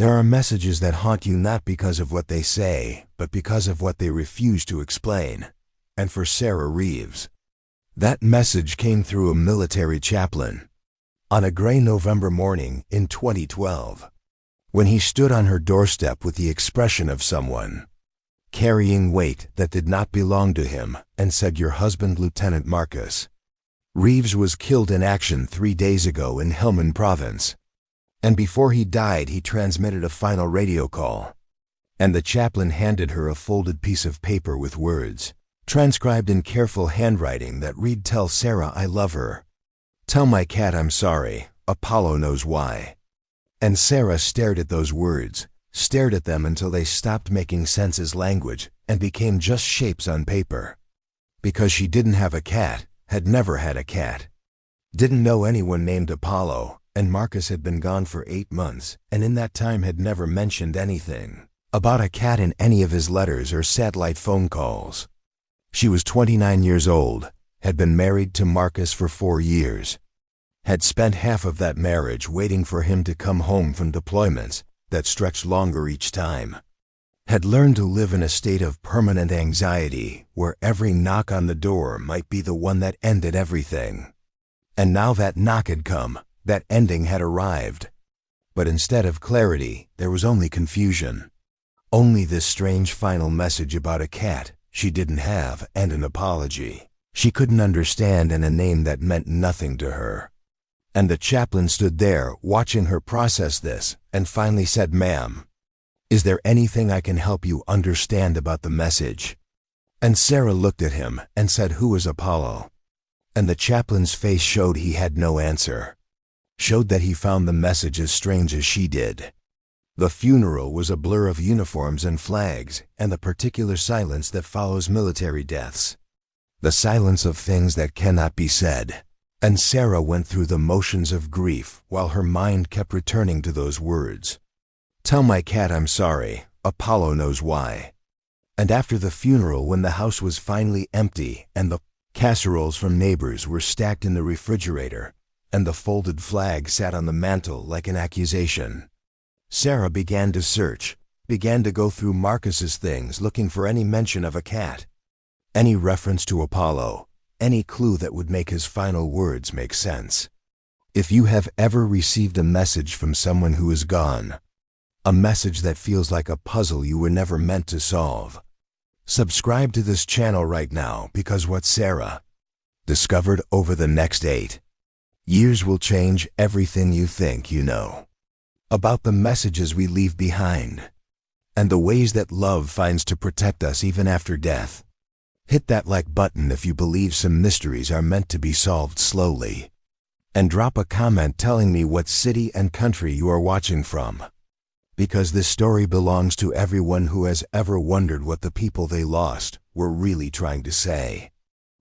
There are messages that haunt you not because of what they say, but because of what they refuse to explain. And for Sarah Reeves, that message came through a military chaplain on a gray November morning in 2012, when he stood on her doorstep with the expression of someone carrying weight that did not belong to him and said, "Your husband, Lieutenant Marcus Reeves, was killed in action 3 days ago in Helmand Province." And before he died, he transmitted a final radio call. And the chaplain handed her a folded piece of paper with words, transcribed in careful handwriting, that read, "Tell Sarah I love her. Tell my cat I'm sorry. Apollo knows why." And Sarah stared at those words, stared at them until they stopped making sense as language and became just shapes on paper. Because she didn't have a cat, had never had a cat, didn't know anyone named Apollo, and Marcus had been gone for 8 months, and in that time had never mentioned anything about a cat in any of his letters or satellite phone calls. She was 29 years old, had been married to Marcus for 4 years, had spent half of that marriage waiting for him to come home from deployments that stretched longer each time, had learned to live in a state of permanent anxiety where every knock on the door might be the one that ended everything. And now that knock had come, that ending had arrived. But instead of clarity, there was only confusion. Only this strange final message about a cat she didn't have, and an apology she couldn't understand, and a name that meant nothing to her. And the chaplain stood there watching her process this, and finally said, "Ma'am, is there anything I can help you understand about the message?" And Sarah looked at him and said, "Who is Apollo?" And the chaplain's face showed he had no answer, showed that he found the message as strange as she did. The funeral was a blur of uniforms and flags, and the particular silence that follows military deaths. The silence of things that cannot be said. And Sarah went through the motions of grief while her mind kept returning to those words. "Tell my cat I'm sorry. Apollo knows why." And after the funeral, when the house was finally empty and the casseroles from neighbors were stacked in the refrigerator and the folded flag sat on the mantel like an accusation, Sarah began to search, began to go through Marcus's things, looking for any mention of a cat, any reference to Apollo, any clue that would make his final words make sense. If you have ever received a message from someone who is gone, a message that feels like a puzzle you were never meant to solve, subscribe to this channel right now, because what Sarah discovered over the next 8 years will change everything you think you know about the messages we leave behind and the ways that love finds to protect us even after death. Hit that like button if you believe some mysteries are meant to be solved slowly. And drop a comment telling me what city and country you are watching from. Because this story belongs to everyone who has ever wondered what the people they lost were really trying to say.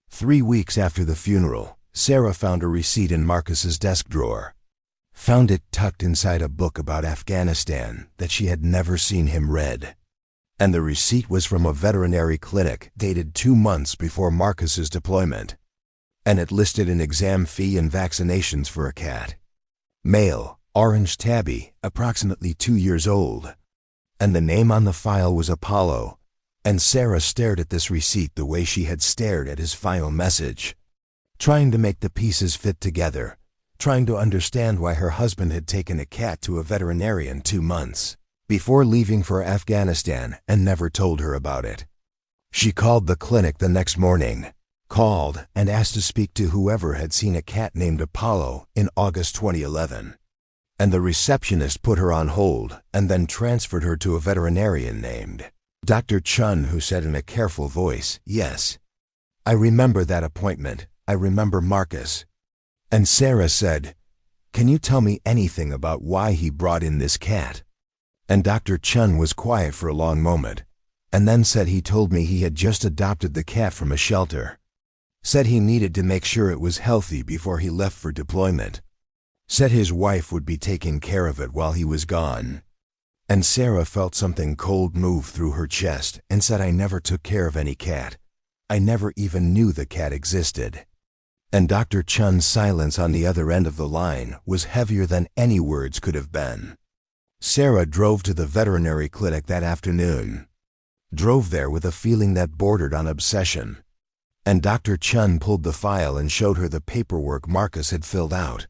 3 weeks after the funeral, Sarah found a receipt in Marcus's desk drawer. Found it tucked inside a book about Afghanistan that she had never seen him read. And the receipt was from a veterinary clinic dated 2 months before Marcus's deployment. And it listed an exam fee and vaccinations for a cat. Male, orange tabby, approximately 2 years old. And the name on the file was Apollo. And Sarah stared at this receipt the way she had stared at his final message, trying to make the pieces fit together, trying to understand why her husband had taken a cat to a veterinarian 2 months before leaving for Afghanistan and never told her about it. She called the clinic the next morning, called and asked to speak to whoever had seen a cat named Apollo in August 2011. And the receptionist put her on hold and then transferred her to a veterinarian named Dr. Chun, who said in a careful voice, "Yes, I remember that appointment. I remember Marcus." And Sarah said, "Can you tell me anything about why he brought in this cat?" And Dr. Chun was quiet for a long moment, and then said he told me he had just adopted the cat from a shelter. Said he needed to make sure it was healthy before he left for deployment. Said his wife would be taking care of it while he was gone. And Sarah felt something cold move through her chest and said, "I never took care of any cat. I never even knew the cat existed." And Dr. Chun's silence on the other end of the line was heavier than any words could have been. Sarah drove to the veterinary clinic that afternoon. Drove there with a feeling that bordered on obsession. And Dr. Chun pulled the file and showed her the paperwork Marcus had filled out.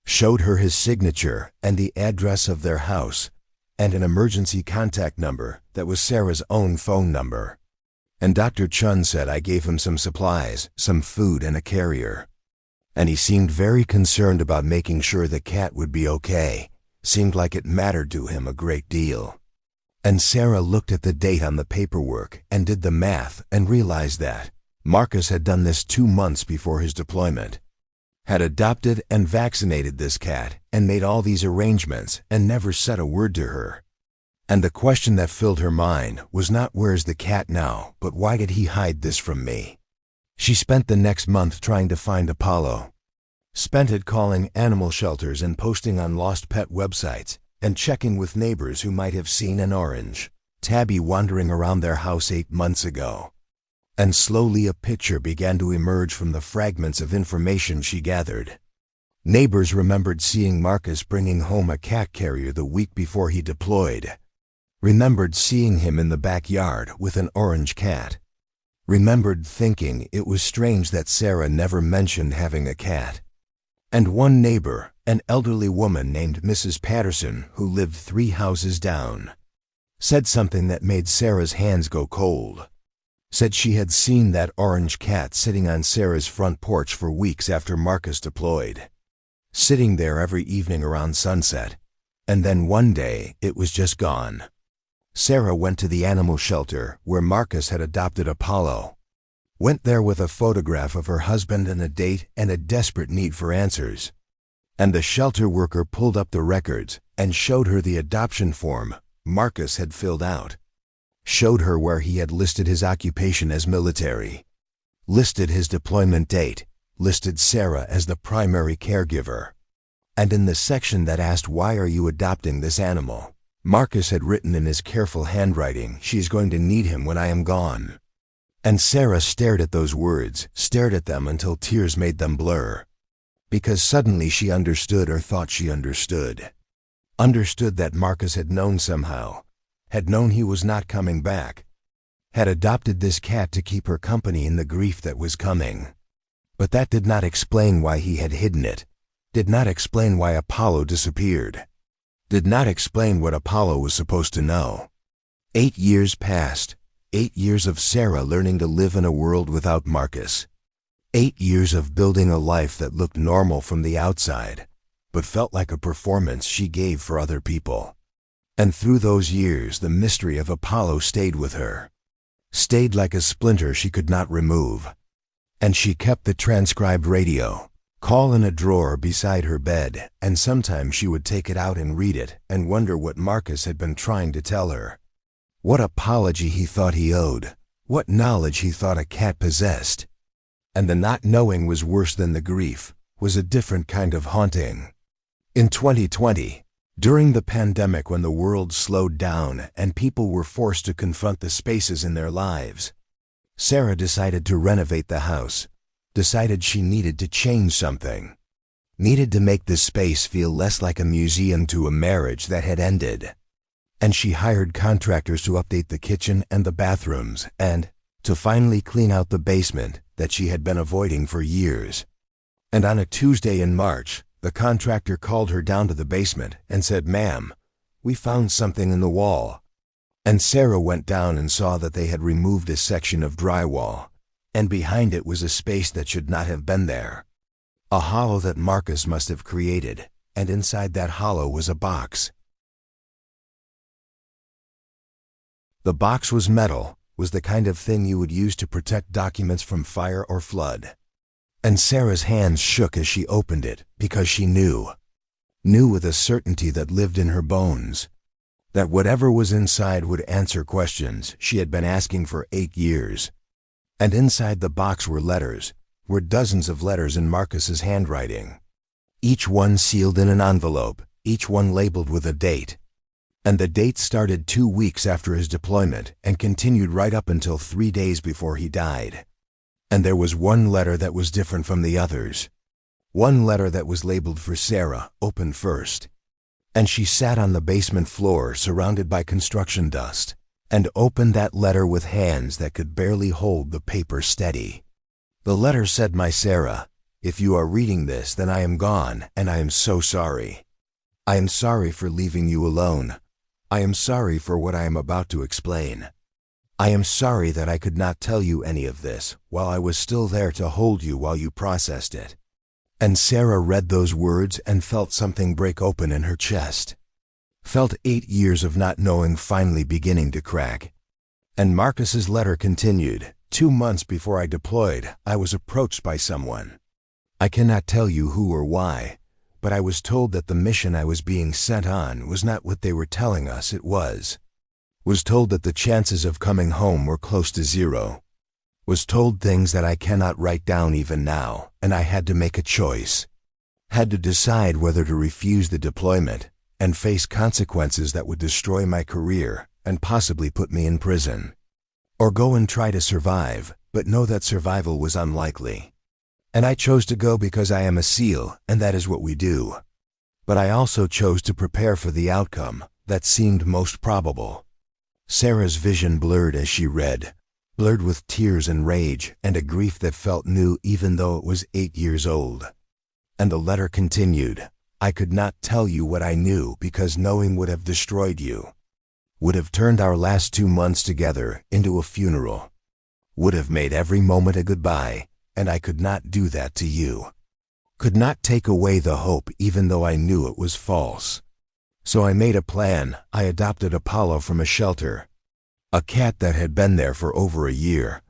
Showed her his signature and the address of their house, and an emergency contact number that was Sarah's own phone number. And Dr. Chun said I gave him some supplies, some food and a carrier. And he seemed very concerned about making sure the cat would be okay. Seemed like it mattered to him a great deal. And Sarah looked at the date on the paperwork and did the math and realized that Marcus had done this 2 months before his deployment. Had adopted and vaccinated this cat and made all these arrangements and never said a word to her. And the question that filled her mind was not where's the cat now, but why did he hide this from me? She spent the next month trying to find Apollo. Spent it calling animal shelters and posting on lost pet websites and checking with neighbors who might have seen an orange tabby wandering around their house 8 months ago. And slowly a picture began to emerge from the fragments of information she gathered. Neighbors remembered seeing Marcus bringing home a cat carrier the week before he deployed. Remembered seeing him in the backyard with an orange cat. Remembered thinking it was strange that Sarah never mentioned having a cat. And one neighbor, an elderly woman named Mrs. Patterson, who lived 3 houses down, said something that made Sarah's hands go cold. Said she had seen that orange cat sitting on Sarah's front porch for weeks after Marcus deployed. Sitting there every evening around sunset. And then one day, it was just gone. Sarah went to the animal shelter where Marcus had adopted Apollo. Went there with a photograph of her husband and a date and a desperate need for answers. And the shelter worker pulled up the records and showed her the adoption form Marcus had filled out. Showed her where he had listed his occupation as military. Listed his deployment date. Listed Sarah as the primary caregiver. And in the section that asked why are you adopting this animal, Marcus had written in his careful handwriting, she's going to need him when I am gone. And Sarah stared at those words, stared at them until tears made them blur. Because suddenly she understood or thought she understood. Understood that Marcus had known somehow. Had known he was not coming back. Had adopted this cat to keep her company in the grief that was coming. But that did not explain why he had hidden it. Did not explain why Apollo disappeared. Did not explain what Apollo was supposed to know. 8 years passed. 8 years of Sarah learning to live in a world without Marcus. 8 years of building a life that looked normal from the outside, but felt like a performance she gave for other people. And through those years, the mystery of Apollo stayed with her. Stayed like a splinter she could not remove. And she kept the transcribed radio call in a drawer beside her bed, and sometimes she would take it out and read it and wonder what Marcus had been trying to tell her. What apology he thought he owed. What knowledge he thought a cat possessed. And the not knowing was worse than the grief, was a different kind of haunting. In 2020, during the pandemic when the world slowed down and people were forced to confront the spaces in their lives, Sarah decided to renovate the house. Decided she needed to change something. Needed to make the space feel less like a museum to a marriage that had ended. And she hired contractors to update the kitchen and the bathrooms and to finally clean out the basement that she had been avoiding for years. And on a Tuesday in March, the contractor called her down to the basement and said, "Ma'am, we found something in the wall." And Sarah went down and saw that they had removed a section of drywall, and behind it was a space that should not have been there. A hollow that Marcus must have created, and inside that hollow was a box. The box was metal, was the kind of thing you would use to protect documents from fire or flood. And Sarah's hands shook as she opened it, because she knew with a certainty that lived in her bones, that whatever was inside would answer questions she had been asking for 8 years. And inside the box were letters, were dozens of letters in Marcus's handwriting. Each one sealed in an envelope, each one labeled with a date. And the date started 2 weeks after his deployment and continued right up until 3 days before he died. And there was one letter that was different from the others. One letter that was labeled for Sarah, opened first. And she sat on the basement floor surrounded by construction dust, and opened that letter with hands that could barely hold the paper steady. The letter said, "My Sarah, if you are reading this, then I am gone, and I am so sorry. I am sorry for leaving you alone. I am sorry for what I am about to explain. I am sorry that I could not tell you any of this while I was still there to hold you while you processed it." And Sarah read those words and felt something break open in her chest. Felt 8 years of not knowing finally beginning to crack. And Marcus's letter continued. 2 months before I deployed, I was approached by someone. I cannot tell you who or why, but I was told that the mission I was being sent on was not what they were telling us it was. Was told that the chances of coming home were close to zero. Was told things that I cannot write down even now, and I had to make a choice. Had to decide whether to refuse the deployment and face consequences that would destroy my career and possibly put me in prison. Or go and try to survive, but know that survival was unlikely. And I chose to go because I am a SEAL, and that is what we do. But I also chose to prepare for the outcome that seemed most probable. Sarah's vision blurred as she read, blurred with tears and rage and a grief that felt new even though it was 8 years old. And the letter continued, "I could not tell you what I knew because knowing would have destroyed you. Would have turned our last 2 months together into a funeral. Would have made every moment a goodbye, and I could not do that to you. Could not take away the hope even though I knew it was false. So I made a plan. I adopted Apollo from a shelter. A cat that had been there for over a year.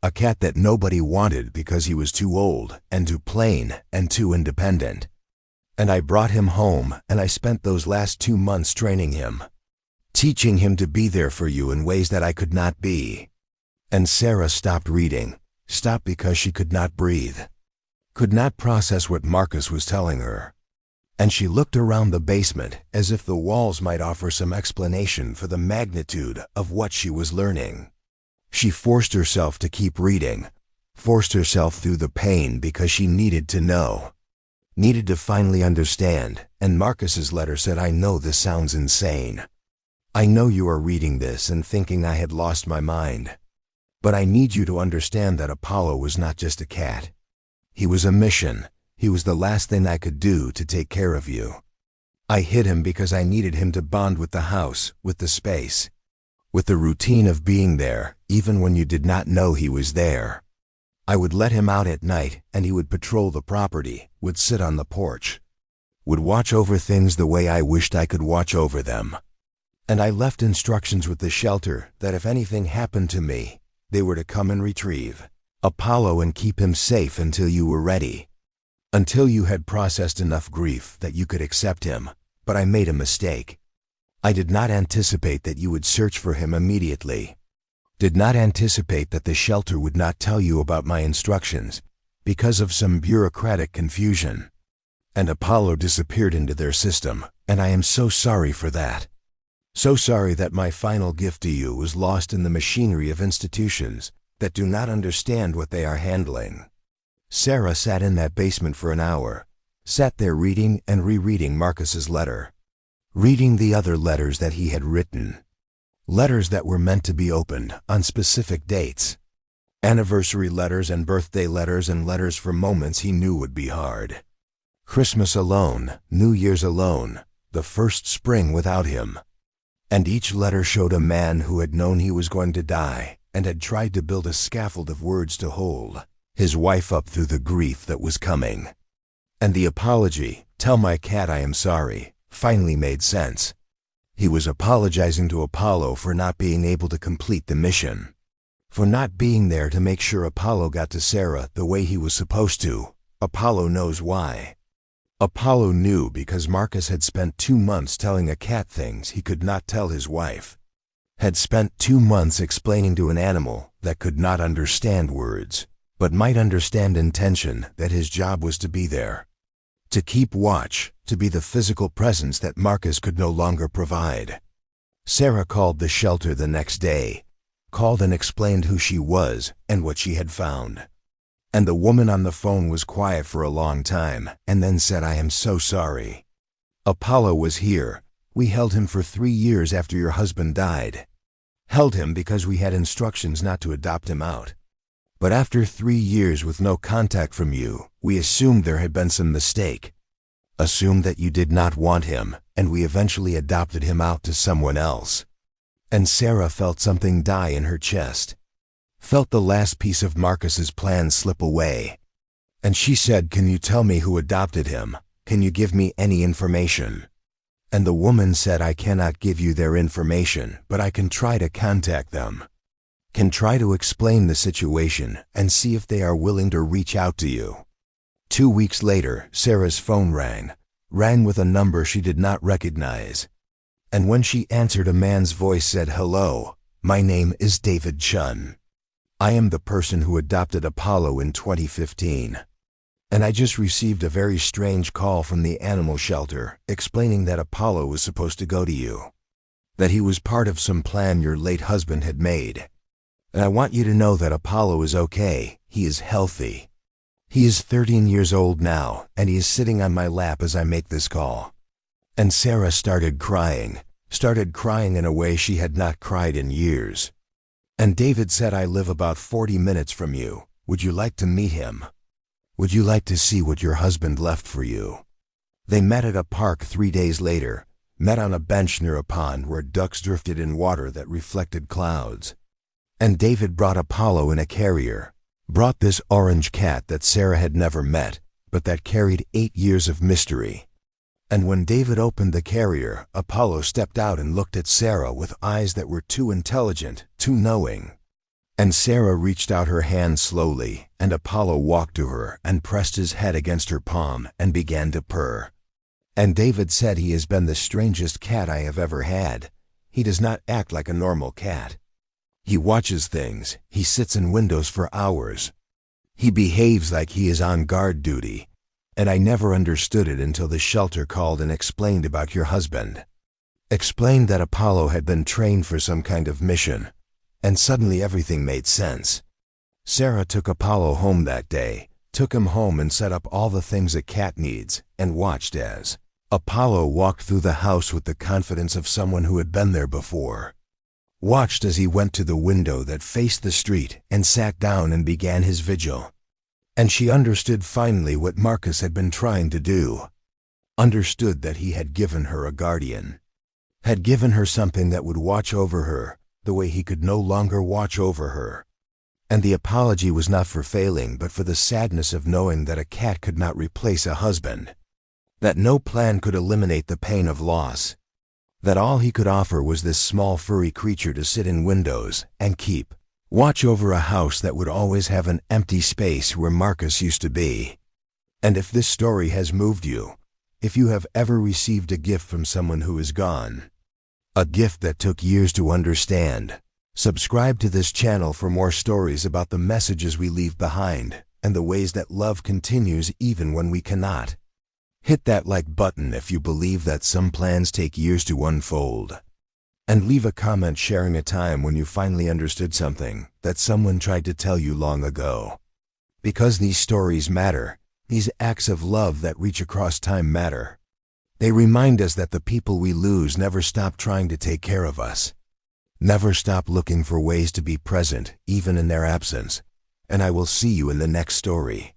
A cat that nobody wanted because he was too old and too plain and too independent. And I brought him home, and I spent those last 2 months training him. Teaching him to be there for you in ways that I could not be." And Sarah stopped reading. Stopped because she could not breathe. Could not process what Marcus was telling her. And she looked around the basement as if the walls might offer some explanation for the magnitude of what she was learning. She forced herself to keep reading, forced herself through the pain because she needed to know. Needed to finally understand, and Marcus's letter said, "I know this sounds insane. I know you are reading this and thinking I had lost my mind. But I need you to understand that Apollo was not just a cat. He was a mission. He was the last thing I could do to take care of you. I hid him because I needed him to bond with the house, with the space, with the routine of being there, even when you did not know he was there. I would let him out at night, and he would patrol the property, would sit on the porch, would watch over things the way I wished I could watch over them. And I left instructions with the shelter that if anything happened to me, they were to come and retrieve Apollo and keep him safe until you were ready. Until you had processed enough grief that you could accept him. But I made a mistake. I did not anticipate that you would search for him immediately. Did not anticipate that the shelter would not tell you about my instructions because of some bureaucratic confusion. And Apollo disappeared into their system, and I am so sorry for that. So sorry that my final gift to you was lost in the machinery of institutions that do not understand what they are handling." Sarah sat in that basement for an hour, sat there reading and rereading Marcus's letter, reading the other letters that he had written. Letters that were meant to be opened on specific dates. Anniversary letters and birthday letters and letters for moments he knew would be hard. Christmas alone, New Year's alone, the first spring without him. And each letter showed a man who had known he was going to die and had tried to build a scaffold of words to hold his wife up through the grief that was coming. And the apology, "Tell my cat I am sorry," finally made sense. He was apologizing to Apollo for not being able to complete the mission, for not being there to make sure Apollo got to Sarah the way he was supposed to. Apollo knows why. Apollo knew because Marcus had spent 2 months telling a cat things he could not tell his wife. Had spent 2 months explaining to an animal that could not understand words, but might understand intention, that his job was to be there. To keep watch, to be the physical presence that Marcus could no longer provide. Sarah called the shelter the next day, called and explained who she was and what she had found. And the woman on the phone was quiet for a long time and then said, "I am so sorry. Apollo was here. We held him for 3 years after your husband died. Held him because we had instructions not to adopt him out. But after 3 years with no contact from you, we assumed there had been some mistake. Assumed that you did not want him, and we eventually adopted him out to someone else." And Sarah felt something die in her chest. Felt the last piece of Marcus's plan slip away. And she said, "Can you tell me who adopted him? Can you give me any information?" And the woman said, "I cannot give you their information, but I can try to contact them. Can try to explain the situation and see if they are willing to reach out to you." 2 weeks later, Sarah's phone rang with a number she did not recognize. And when she answered, a man's voice said, "Hello, my name is David Chun. I am the person who adopted Apollo in 2015. And I just received a very strange call from the animal shelter explaining that Apollo was supposed to go to you. That he was part of some plan your late husband had made. And I want you to know that Apollo is okay. He is healthy. He is 13 years old now, and he is sitting on my lap as I make this call." And Sarah started crying in a way she had not cried in years. And David said, "I live about 40 minutes from you. Would you like to meet him? Would you like to see what your husband left for you?" They met at a park 3 days later, met on a bench near a pond where ducks drifted in water that reflected clouds. And David brought Apollo in a carrier, brought this orange cat that Sarah had never met, but that carried 8 years of mystery. And when David opened the carrier, Apollo stepped out and looked at Sarah with eyes that were too intelligent, too knowing. And Sarah reached out her hand slowly, and Apollo walked to her and pressed his head against her palm and began to purr. And David said, "He has been the strangest cat I have ever had. He does not act like a normal cat. He watches things. He sits in windows for hours. He behaves like he is on guard duty. And I never understood it until the shelter called and explained about your husband. Explained that Apollo had been trained for some kind of mission. And suddenly everything made sense." Sarah took Apollo home that day, took him home and set up all the things a cat needs, and watched as Apollo walked through the house with the confidence of someone who had been there before. Watched as he went to the window that faced the street and sat down and began his vigil. And she understood finally what Marcus had been trying to do. Understood that he had given her a guardian. Had given her something that would watch over her, the way he could no longer watch over her. And the apology was not for failing, but for the sadness of knowing that a cat could not replace a husband. That no plan could eliminate the pain of loss. That all he could offer was this small furry creature to sit in windows and keep watch over a house that would always have an empty space where Marcus used to be. And if this story has moved you, if you have ever received a gift from someone who is gone, a gift that took years to understand, subscribe to this channel for more stories about the messages we leave behind and the ways that love continues even when we cannot. Hit that like button if you believe that some plans take years to unfold. And leave a comment sharing a time when you finally understood something that someone tried to tell you long ago. Because these stories matter, these acts of love that reach across time matter. They remind us that the people we lose never stop trying to take care of us. Never stop looking for ways to be present, even in their absence. And I will see you in the next story.